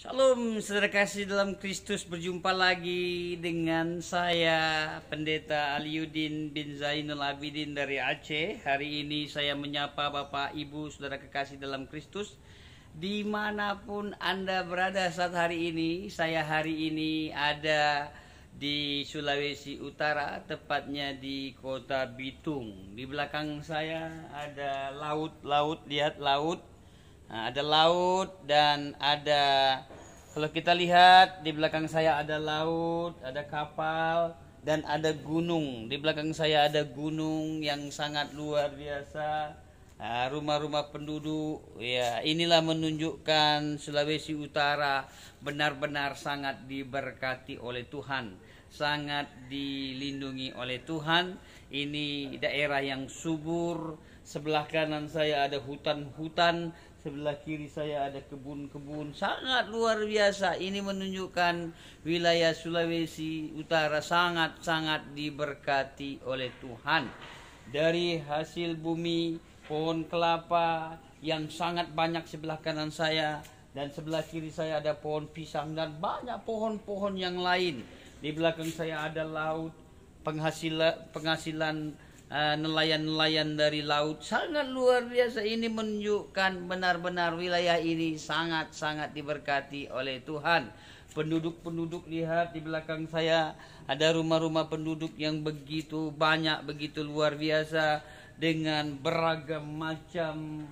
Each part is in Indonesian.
Shalom, saudara kasih dalam Kristus, berjumpa lagi dengan saya Pendeta Aliuddin bin Zainul Abidin dari Aceh. Hari ini saya menyapa Bapak Ibu saudara kekasih dalam Kristus dimanapun Anda berada saat hari ini. Saya hari ini ada di Sulawesi Utara, tepatnya di kota Bitung. Di belakang saya ada laut, lihat laut. Nah, ada laut dan ada, kalau kita lihat di belakang saya ada laut, ada kapal dan ada gunung. Di belakang saya ada gunung yang sangat luar biasa. Nah, rumah-rumah penduduk. Ya, inilah menunjukkan Sulawesi Utara benar-benar sangat diberkati oleh Tuhan, sangat dilindungi oleh Tuhan. Ini daerah yang subur. Sebelah kanan saya ada hutan-hutan, sebelah kiri saya ada kebun-kebun. Sangat luar biasa. Ini menunjukkan wilayah Sulawesi Utara sangat-sangat diberkati oleh Tuhan. Dari hasil bumi, pohon kelapa yang sangat banyak sebelah kanan saya, dan sebelah kiri saya ada pohon pisang dan banyak pohon-pohon yang lain. Di belakang saya ada laut, penghasilan nelayan-nelayan dari laut sangat luar biasa. Ini menunjukkan benar-benar wilayah ini sangat-sangat diberkati oleh Tuhan. Penduduk-penduduk, lihat di belakang saya ada rumah-rumah penduduk yang begitu banyak, begitu luar biasa, dengan beragam macam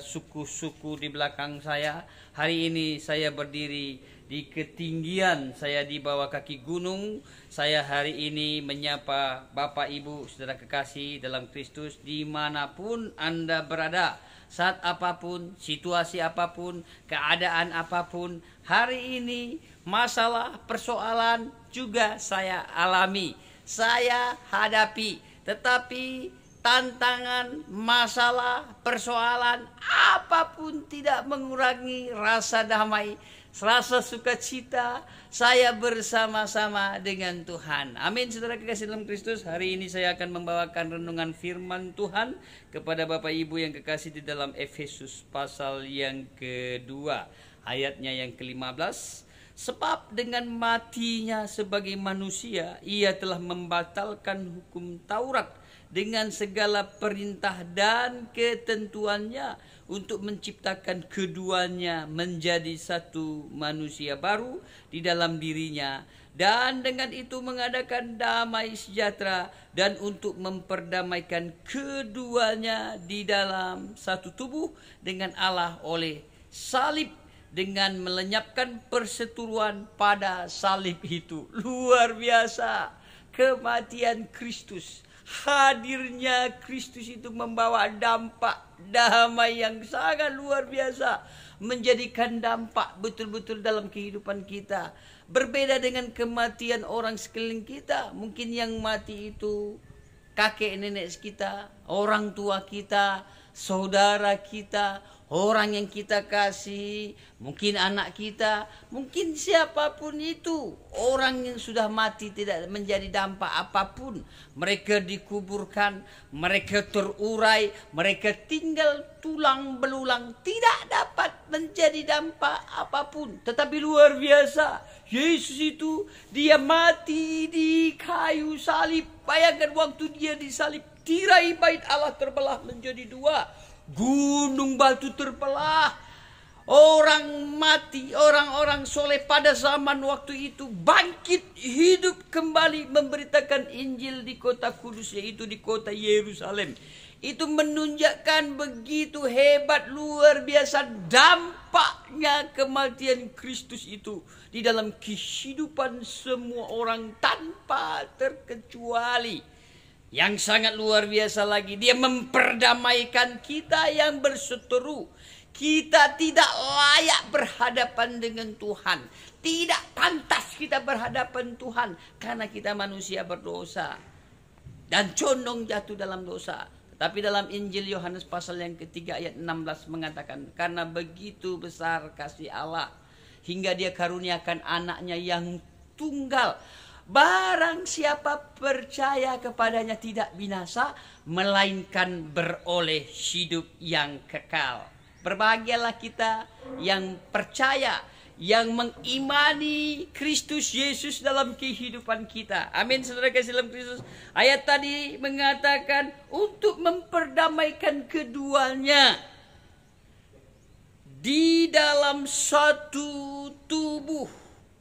suku-suku di belakang saya. Hari ini saya berdiri di ketinggian, saya di bawah kaki gunung. Saya hari ini menyapa Bapak Ibu saudara kekasih dalam Kristus dimanapun Anda berada, saat apapun, situasi apapun, keadaan apapun. Hari ini masalah, persoalan juga saya alami, saya hadapi. Tetapi tantangan, masalah, persoalan apapun tidak mengurangi rasa damai, rasa sukacita saya bersama-sama dengan Tuhan. Amin, saudara kekasih dalam Kristus. Hari ini saya akan membawakan renungan firman Tuhan kepada Bapak Ibu yang kekasih di dalam Efesus pasal yang kedua, ayatnya yang ke-15. Sebab dengan matinya sebagai manusia, ia telah membatalkan hukum Taurat dengan segala perintah dan ketentuannya, untuk menciptakan keduanya menjadi satu manusia baru di dalam dirinya, dan dengan itu mengadakan damai sejahtera, dan untuk memperdamaikan keduanya di dalam satu tubuh dengan Allah oleh salib, dengan melenyapkan perseteruan pada salib itu. Luar biasa, kematian Kristus, hadirnya Kristus itu membawa dampak damai yang sangat luar biasa, menjadikan dampak betul-betul dalam kehidupan kita. Berbeda dengan kematian orang sekeliling kita. Mungkin yang mati itu kakek nenek kita, orang tua kita, saudara kita, orang yang kita kasih, mungkin anak kita, mungkin siapapun itu. Orang yang sudah mati tidak menjadi dampak apapun. Mereka dikuburkan, mereka terurai, mereka tinggal tulang belulang, tidak dapat menjadi dampak apapun. Tetapi luar biasa, Yesus itu dia mati di kayu salib. Bayangkan waktu dia disalib, tirai bait Allah terbelah menjadi dua. Gunung batu terbelah. Orang mati, orang-orang soleh pada zaman waktu itu bangkit hidup kembali, memberitakan Injil di kota kudus, yaitu di kota Yerusalem. Itu menunjukkan begitu hebat, luar biasa dampaknya kematian Kristus itu di dalam kehidupan semua orang tanpa terkecuali. Yang sangat luar biasa lagi, dia memperdamaikan kita yang berseteru. Kita tidak layak berhadapan dengan Tuhan. Tidak pantas kita berhadapan Tuhan, karena kita manusia berdosa dan condong jatuh dalam dosa. Tapi dalam Injil Yohanes pasal yang ketiga ayat 16 mengatakan, karena begitu besar kasih Allah, hingga dia karuniakan anaknya yang tunggal, barang siapa percaya kepadanya tidak binasa, melainkan beroleh hidup yang kekal. Berbahagialah kita yang percaya, yang mengimani Kristus Yesus dalam kehidupan kita. Amin, saudara kasih dalam Kristus. Ayat tadi mengatakan untuk memperdamaikan keduanya di dalam satu tubuh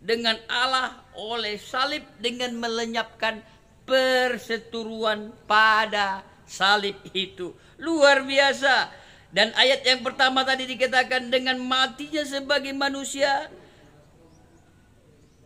dengan Allah oleh salib, dengan melenyapkan perseteruan pada salib itu. Luar biasa. Dan ayat yang pertama tadi dikatakan dengan matinya sebagai manusia,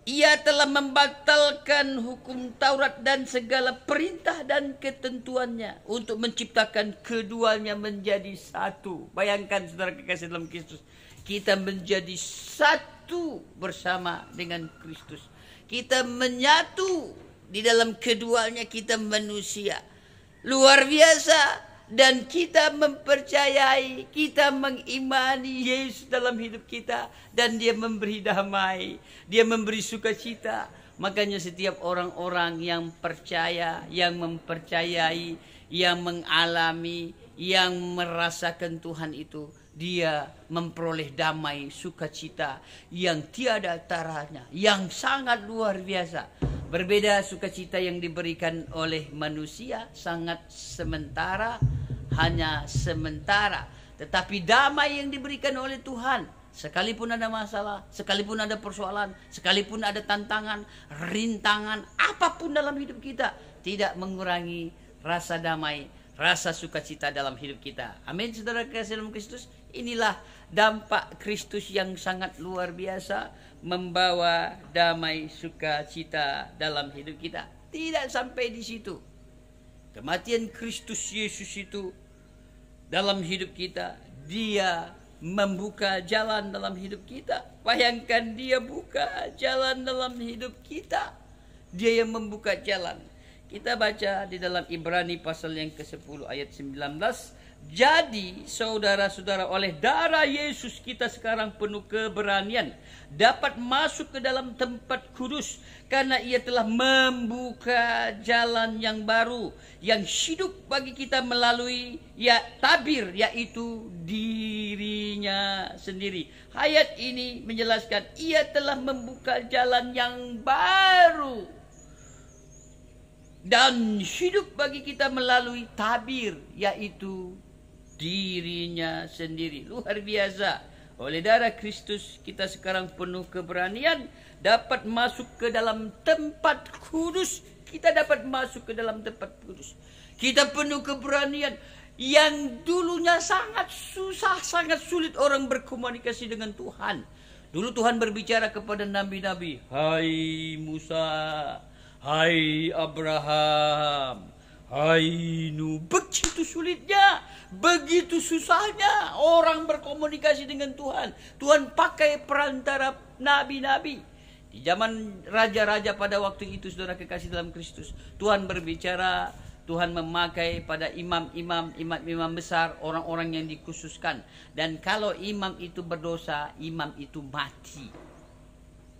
ia telah membatalkan hukum Taurat dan segala perintah dan ketentuannya untuk menciptakan keduanya menjadi satu. Bayangkan saudara kekasih dalam Kristus, kita menjadi satu bersama dengan Kristus. Kita menyatu di dalam keduanya, kita manusia. Luar biasa. Dan kita mempercayai, kita mengimani Yesus dalam hidup kita. Dan dia memberi damai, dia memberi sukacita. Makanya setiap orang-orang yang percaya, yang mempercayai, yang mengalami, yang merasakan Tuhan itu, dia memperoleh damai, sukacita yang tiada taranya, yang sangat luar biasa. Berbeda sukacita yang diberikan oleh manusia, sangat sementara, hanya sementara. Tetapi damai yang diberikan oleh Tuhan, sekalipun ada masalah, sekalipun ada persoalan, sekalipun ada tantangan, rintangan, apapun dalam hidup kita, tidak mengurangi rasa damai, rasa sukacita dalam hidup kita. Amin, saudara kasih dalam Kristus. Inilah dampak Kristus yang sangat luar biasa, membawa damai sukacita dalam hidup kita. Tidak sampai di situ. Kematian Kristus Yesus itu dalam hidup kita, dia membuka jalan dalam hidup kita. Bayangkan, dia buka jalan dalam hidup kita. Dia yang membuka jalan. Kita baca di dalam Ibrani pasal yang ke-10 ayat 19. Jadi saudara-saudara, oleh darah Yesus kita sekarang penuh keberanian dapat masuk ke dalam tempat kudus, karena ia telah membuka jalan yang baru, yang hidup bagi kita melalui tabir, yaitu dirinya sendiri. Ayat ini menjelaskan ia telah membuka jalan yang baru dan hidup bagi kita melalui tabir, yaitu dirinya sendiri. Luar biasa. Oleh darah Kristus kita sekarang penuh keberanian dapat masuk ke dalam tempat kudus. Kita dapat masuk ke dalam tempat kudus. Kita penuh keberanian. Yang dulunya sangat susah, sangat sulit orang berkomunikasi dengan Tuhan. Dulu Tuhan berbicara kepada nabi-nabi, "Hai Musa, hai Abraham, hai Nuh." Begitu sulitnya, begitu susahnya orang berkomunikasi dengan Tuhan. Tuhan pakai perantara nabi-nabi. Di zaman raja-raja pada waktu itu, saudara kekasih dalam Kristus, Tuhan berbicara, Tuhan memakai pada imam besar, orang-orang yang dikhususkan. Dan kalau imam itu berdosa, imam itu mati.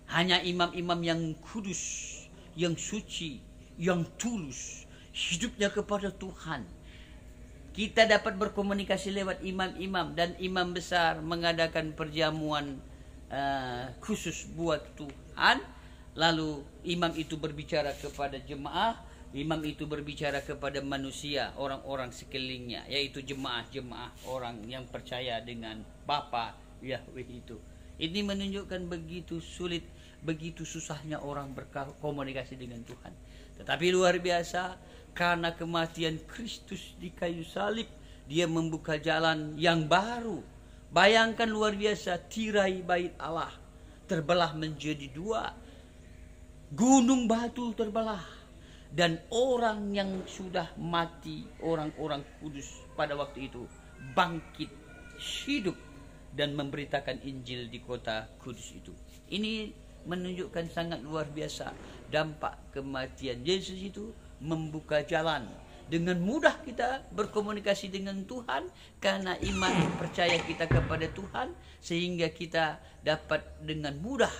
Hanya imam-imam yang kudus, yang suci, yang tulus, hidupnya kepada Tuhan. Kita dapat berkomunikasi lewat imam-imam, dan imam besar mengadakan perjamuan khusus buat Tuhan. Lalu imam itu berbicara kepada jemaah, imam itu berbicara kepada manusia, orang-orang sekelilingnya, yaitu jemaah-jemaah orang yang percaya dengan Bapa Yahweh itu. Ini menunjukkan begitu sulit, begitu susahnya orang berkomunikasi dengan Tuhan. Tetapi luar biasa, karena kematian Kristus di kayu salib, dia membuka jalan yang baru. Bayangkan, luar biasa, tirai bait Allah terbelah menjadi dua. Gunung batu terbelah. Dan orang yang sudah mati, orang-orang kudus pada waktu itu, bangkit, hidup, dan memberitakan Injil di kota kudus itu. Ini menunjukkan sangat luar biasa dampak kematian Yesus itu membuka jalan. Dengan mudah kita berkomunikasi dengan Tuhan karena iman percaya kita kepada Tuhan, sehingga kita dapat dengan mudah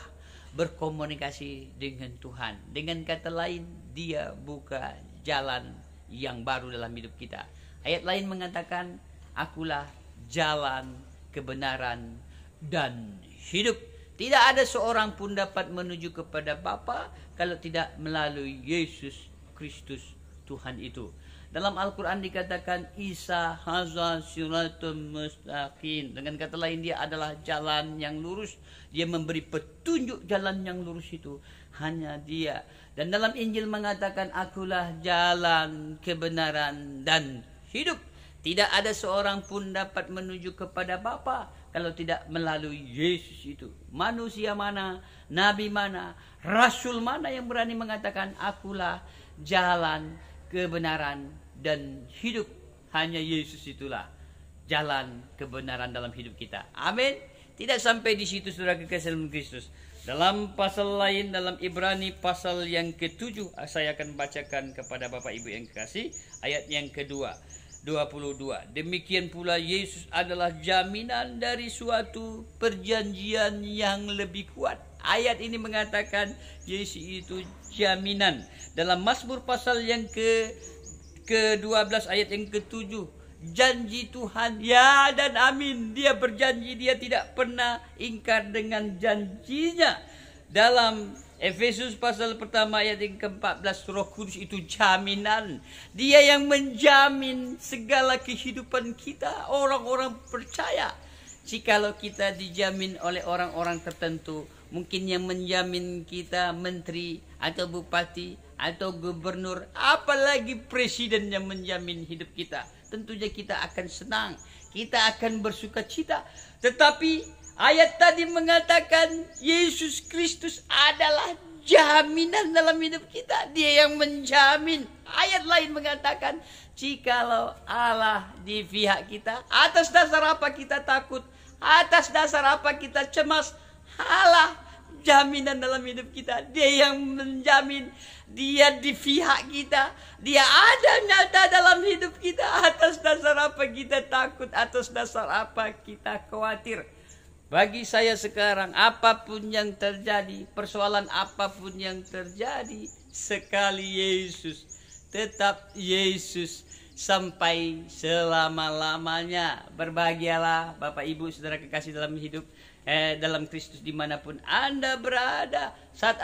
berkomunikasi dengan Tuhan. Dengan kata lain, dia buka jalan yang baru dalam hidup kita. Ayat lain mengatakan, "Akulah jalan, kebenaran, dan hidup. Tidak ada seorang pun dapat menuju kepada Bapa kalau tidak melalui Yesus Kristus Tuhan itu. Dalam Al-Quran dikatakan Isa haza siratum mustaqim. Dengan kata lain, dia adalah jalan yang lurus. Dia memberi petunjuk jalan yang lurus itu hanya dia. Dan dalam Injil mengatakan, akulah jalan, kebenaran, dan hidup. Tidak ada seorang pun dapat menuju kepada Bapa kalau tidak melalui Yesus itu. Manusia mana, nabi mana, rasul mana yang berani mengatakan akulah jalan, kebenaran, dan hidup. Hanya Yesus itulah jalan kebenaran dalam hidup kita. Amin. Tidak sampai di situ, saudara kekasih dalam Kristus. Dalam pasal lain, dalam Ibrani pasal yang ke-7, saya akan bacakan kepada Bapak Ibu yang kekasih, ayat yang kedua, 22. Demikian pula Yesus adalah jaminan dari suatu perjanjian yang lebih kuat. Ayat ini mengatakan Yesus itu jaminan. Dalam Mazmur pasal yang ke-12 ayat yang ke-7, janji Tuhan ya dan amin. Dia berjanji, dia tidak pernah ingkar dengan janjinya. Dalam Efesus pasal pertama ayat yang ke-14, Roh Kudus itu jaminan. Dia yang menjamin segala kehidupan kita, orang-orang percaya. Jikalau kita dijamin oleh orang-orang tertentu, mungkin yang menjamin kita menteri atau bupati atau gubernur, apalagi presiden yang menjamin hidup kita, tentunya kita akan senang, kita akan bersuka cita. Tetapi ayat tadi mengatakan Yesus Kristus adalah jaminan dalam hidup kita. Dia yang menjamin. Ayat lain mengatakan, jikalau Allah di pihak kita, atas dasar apa kita takut? Atas dasar apa kita cemas? Allah jaminan dalam hidup kita. Dia yang menjamin. Dia di pihak kita. Dia ada nyata dalam hidup kita. Atas dasar apa kita takut? Atas dasar apa kita khawatir? Bagi saya sekarang, apapun yang terjadi, persoalan apapun yang terjadi, sekali Yesus, tetap Yesus sampai selama-lamanya. Berbahagialah Bapak Ibu saudara kekasih dalam hidup, dalam Kristus dimanapun Anda berada. Saat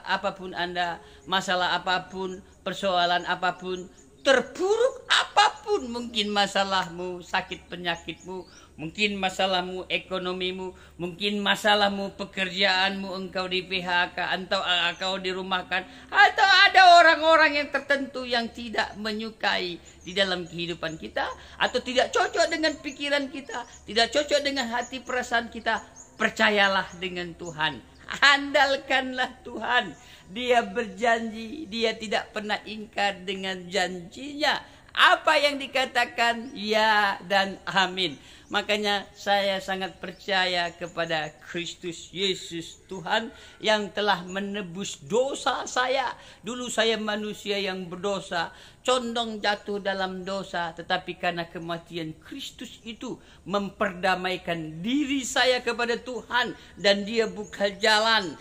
apapun Anda, masalah apapun, persoalan apapun, terpuruk apapun, mungkin masalahmu, sakit penyakitmu, mungkin masalahmu ekonomimu, mungkin masalahmu pekerjaanmu, engkau di PHK, atau engkau dirumahkan, atau ada orang-orang yang tertentu yang tidak menyukai di dalam kehidupan kita, atau tidak cocok dengan pikiran kita, tidak cocok dengan hati perasaan kita. Percayalah dengan Tuhan, andalkanlah Tuhan. Dia berjanji, dia tidak pernah ingkar dengan janjinya. Apa yang dikatakan ya dan amin. Makanya saya sangat percaya kepada Kristus Yesus Tuhan yang telah menebus dosa saya. Dulu saya manusia yang berdosa, condong jatuh dalam dosa, tetapi karena kematian Kristus itu memperdamaikan diri saya kepada Tuhan, dan dia buka jalan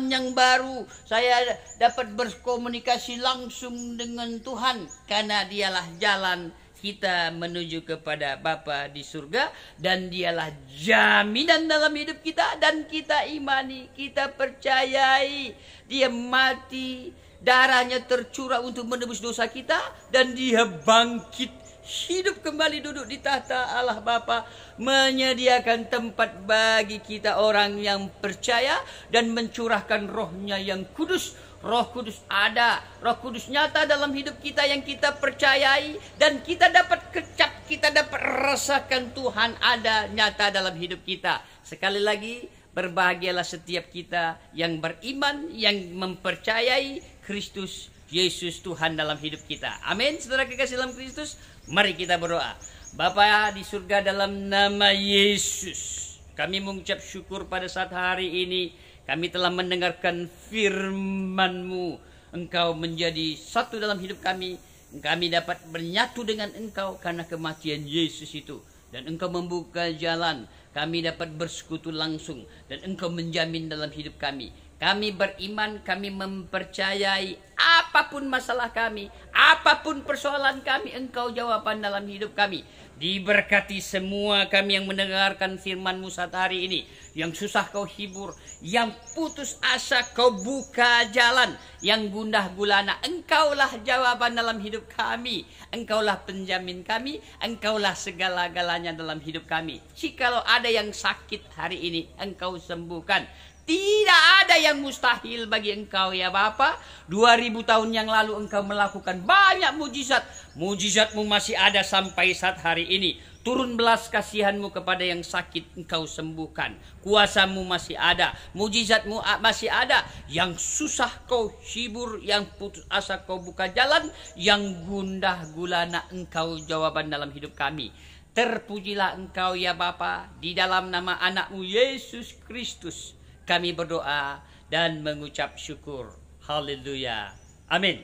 yang baru. Saya dapat berkomunikasi langsung dengan Tuhan karena dialah jalan kita menuju kepada Bapa di surga, dan dialah jaminan dalam hidup kita, dan kita imani, kita percayai. Dia mati, darahnya tercurah untuk menebus dosa kita, dan dia bangkit hidup kembali duduk di tahta Allah Bapa, menyediakan tempat bagi kita orang yang percaya, dan mencurahkan rohnya yang kudus. Roh Kudus ada, Roh Kudus nyata dalam hidup kita yang kita percayai, dan kita dapat kecap, kita dapat rasakan Tuhan ada nyata dalam hidup kita. Sekali lagi, berbahagialah setiap kita yang beriman, yang mempercayai Kristus Yesus Tuhan dalam hidup kita. Amin. Saudara kekasih dalam Kristus, mari kita berdoa. Bapa di surga, dalam nama Yesus, kami mengucap syukur pada saat hari ini. Kami telah mendengarkan firman-Mu. Engkau menjadi satu dalam hidup kami. Kami dapat menyatu dengan Engkau karena kematian Yesus itu. Dan Engkau membuka jalan. Kami dapat bersekutu langsung. Dan Engkau menjamin dalam hidup kami. Kami beriman, kami mempercayai apapun masalah kami, apapun persoalan kami, Engkau jawaban dalam hidup kami. Diberkati semua kami yang mendengarkan firman-Mu saat hari ini. Yang susah kau hibur, yang putus asa kau buka jalan, yang gundah gulana engkaulah jawaban dalam hidup kami. Engkaulah penjamin kami, engkaulah segala-galanya dalam hidup kami. Jikalau ada yang sakit hari ini, engkau sembuhkan. Tidak ada yang mustahil bagi engkau ya Bapa. 2000 tahun yang lalu engkau melakukan banyak mujizat. Mujizatmu masih ada sampai saat hari ini. Turun belas kasihanmu kepada yang sakit engkau sembuhkan. Kuasamu masih ada. Mujizatmu masih ada. Yang susah kau hibur. Yang putus asa kau buka jalan. Yang gundah gulana engkau jawaban dalam hidup kami. Terpujilah engkau ya Bapa. Di dalam nama anakmu Yesus Kristus kami berdoa dan mengucap syukur. Haleluya. Amin.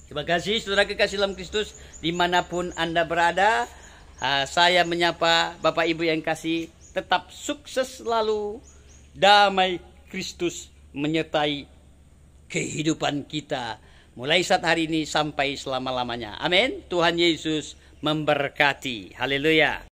Terima kasih saudara kekasih dalam Kristus dimanapun Anda berada. Saya menyapa Bapak Ibu yang kasih. Tetap sukses selalu. Damai Kristus menyertai kehidupan kita. Mulai saat hari ini sampai selama-lamanya. Amin. Tuhan Yesus memberkati. Haleluya.